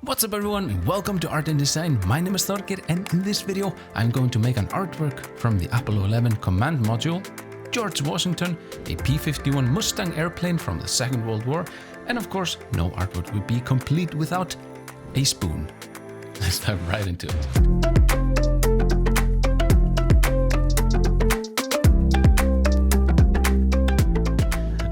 What's up everyone, welcome to Art and Design. My name is Thorgeir, and in this video I'm going to make an artwork from the Apollo 11 command module, George Washington, a P-51 Mustang airplane from the Second World War, and of course no artwork would be complete without a spoon. Let's dive right into it.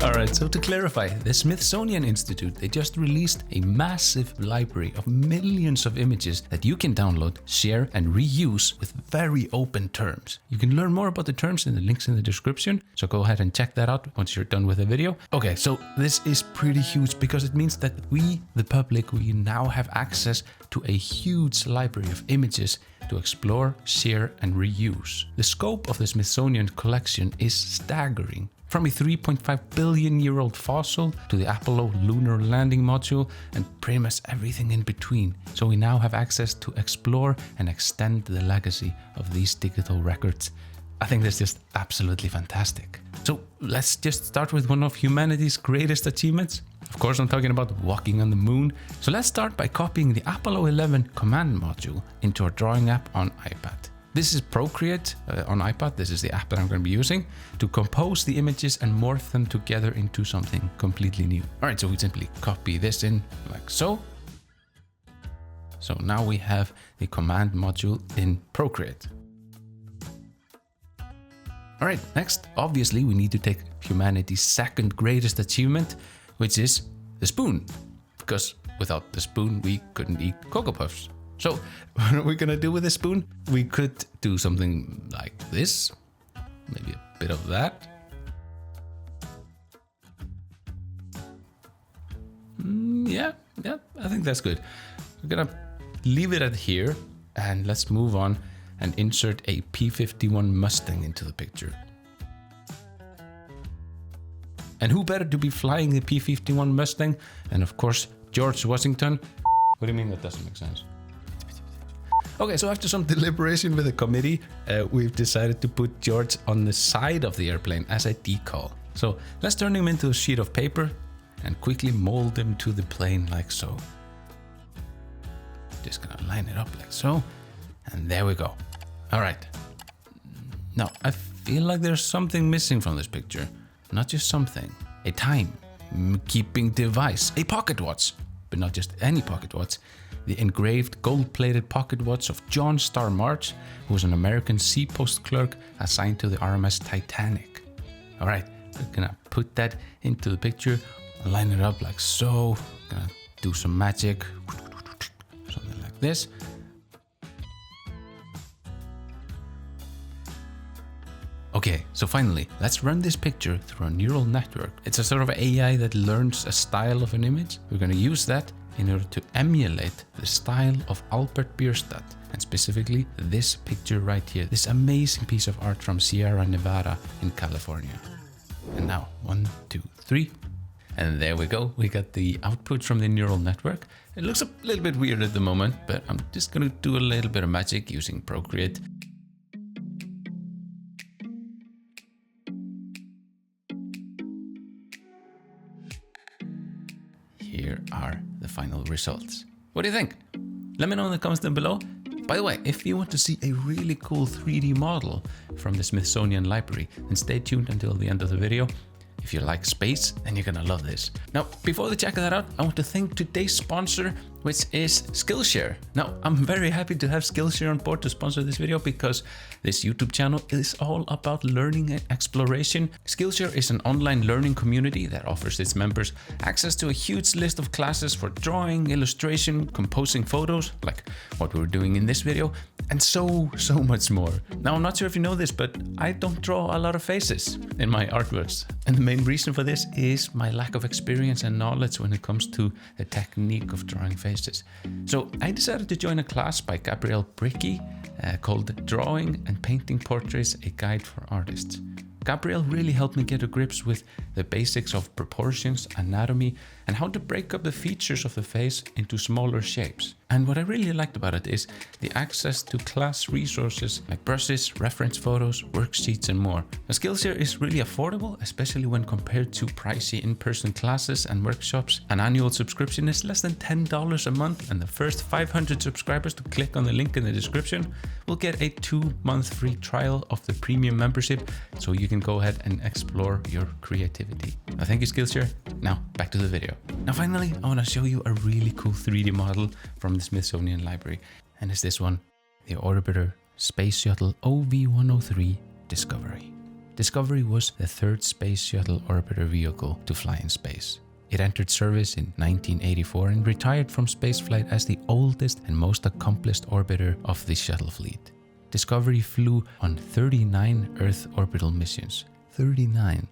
Alright, so to clarify, the Smithsonian Institute, they just released a massive library of millions of images that you can download, share and reuse with very open terms. You can learn more about the terms in the links in the description, so go ahead and check that out once you're done with the video. Okay, so this is pretty huge because it means that we, the public, we now have access to a huge library of images to explore, share and reuse. The scope of the Smithsonian collection is staggering. From a 3.5 billion year old fossil to the Apollo lunar landing module and pretty much everything in between. So we now have access to explore and extend the legacy of these digital records. I think that's just absolutely fantastic. So let's just start with one of humanity's greatest achievements. Of course, I'm talking about walking on the moon. So let's start by copying the Apollo 11 command module into our drawing app on iPad. This is Procreate on iPad. This is the app that I'm going to be using to compose the images and morph them together into something completely new. All right, so we simply copy this in like so. So now we have the command module in Procreate. All right, next, obviously we need to take humanity's second greatest achievement, which is the spoon, because without the spoon, we couldn't eat Cocoa Puffs. So what are we gonna do with a spoon? We could do something like this, maybe a bit of that. Yeah, I think that's good. We're gonna leave it at here and let's move on and insert a P-51 Mustang into the picture. And who better to be flying the P-51 Mustang than, of course, George Washington? What do you mean that doesn't make sense? Okay, so after some deliberation with the committee, we've decided to put George on the side of the airplane as a decal. So let's turn him into a sheet of paper and quickly mold him to the plane like so. Just gonna line it up like so, and there we go. All right. Now, I feel like there's something missing from this picture. Not just something, a time-keeping device, a pocket watch, but not just any pocket watch. The engraved gold-plated pocket watch of John Star March, who was an American seapost clerk assigned to the RMS Titanic. All right, we're gonna put that into the picture, line it up like so. Gonna do some magic, something like this. Okay, so finally, let's run this picture through a neural network. It's a sort of AI that learns a style of an image. We're gonna use that in order to emulate the style of Albert Bierstadt, and specifically this picture right here, this amazing piece of art from Sierra Nevada in California. And now, 1, 2, 3. And there we go. We got the output from the neural network. It looks a little bit weird at the moment, but I'm just gonna do a little bit of magic using Procreate. Here are the final results. What do you think? Let me know in the comments down below. By the way, if you want to see a really cool 3D model from the Smithsonian Library, then stay tuned until the end of the video. If you like space, then you're gonna love this. Now, before we check that out, I want to thank today's sponsor, which is Skillshare. Now, I'm very happy to have Skillshare on board to sponsor this video because this YouTube channel is all about learning and exploration. Skillshare is an online learning community that offers its members access to a huge list of classes for drawing, illustration, composing photos, like what we're doing in this video, and so much more. Now, I'm not sure if you know this, but I don't draw a lot of faces in my artworks. And the main reason for this is my lack of experience and knowledge when it comes to the technique of drawing faces. So I decided to join a class by Gabrielle Bricky called Drawing and Painting Portraits, a Guide for Artists. Gabrielle really helped me get to grips with the basics of proportions, anatomy, and how to break up the features of the face into smaller shapes. And what I really liked about it is the access to class resources like brushes, reference photos, worksheets, and more. Now, Skillshare is really affordable, especially when compared to pricey in-person classes and workshops. An annual subscription is less than $10 a month, and the first 500 subscribers to click on the link in the description will get a 2-month free trial of the premium membership, so you can go ahead and explore your creativity. Now, thank you, Skillshare. Now, back to the video. Now, finally, I want to show you a really cool 3D model from the Smithsonian Library, and it's this one, the Orbiter Space Shuttle OV-103 Discovery. Discovery was the third Space Shuttle Orbiter vehicle to fly in space. It entered service in 1984 and retired from spaceflight as the oldest and most accomplished orbiter of the shuttle fleet. Discovery flew on 39 Earth orbital missions. 39.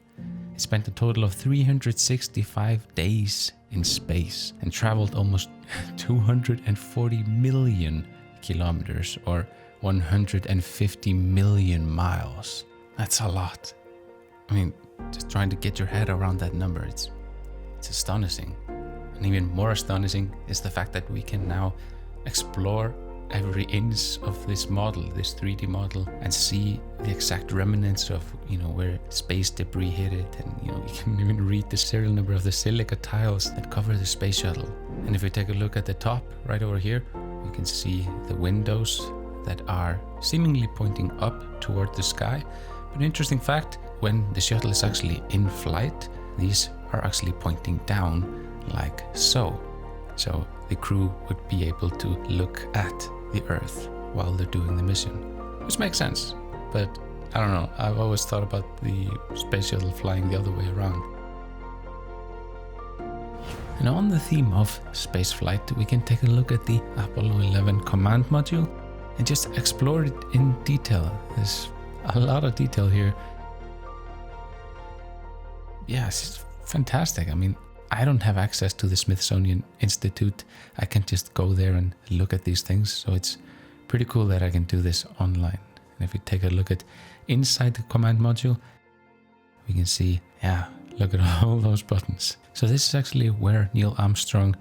It spent a total of 365 days in space and traveled almost 240 million kilometers or 150 million miles. That's a lot. I mean, just trying to get your head around that number, it's astonishing. And even more astonishing is the fact that we can now explore every inch of this model, this 3D model, and see the exact remnants of, where space debris hit it. And, you can even read the serial number of the silica tiles that cover the space shuttle. And if we take a look at the top right over here, we can see the windows that are seemingly pointing up toward the sky. But an interesting fact, when the shuttle is actually in flight, these are actually pointing down like so. So the crew would be able to look at the Earth while they're doing the mission, which makes sense. But I don't know, I've always thought about the space shuttle flying the other way around. And on the theme of spaceflight, we can take a look at the Apollo 11 command module and just explore it in detail. There's a lot of detail here. Yeah, it's fantastic. I mean, I don't have access to the Smithsonian Institute. I can just go there and look at these things. So it's pretty cool that I can do this online. And if we take a look at inside the command module, we can see, look at all those buttons. So this is actually where Neil Armstrong,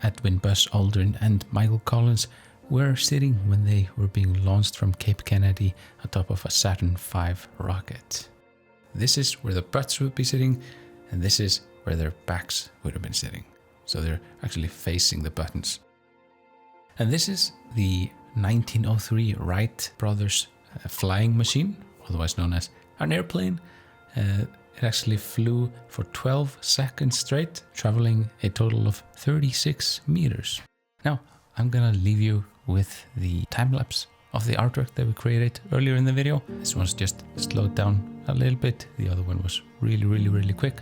Edwin Buzz Aldrin, and Michael Collins were sitting when they were being launched from Cape Kennedy atop of a Saturn V rocket. This is where the butts would be sitting, and this is where their backs would have been sitting. So they're actually facing the buttons. And this is the 1903 Wright brothers flying machine, otherwise known as an airplane. It actually flew for 12 seconds straight, traveling a total of 36 meters. Now, I'm gonna leave you with the time-lapse of the artwork that we created earlier in the video. This one's just slowed down a little bit. The other one was really quick.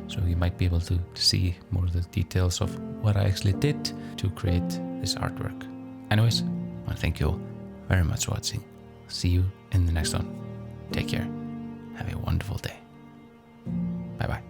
So you might be able to see more of the details of what I actually did to create this artwork. Anyways, I want to thank you all very much for watching. See you in the next one. Take care. Have a wonderful day. Bye bye.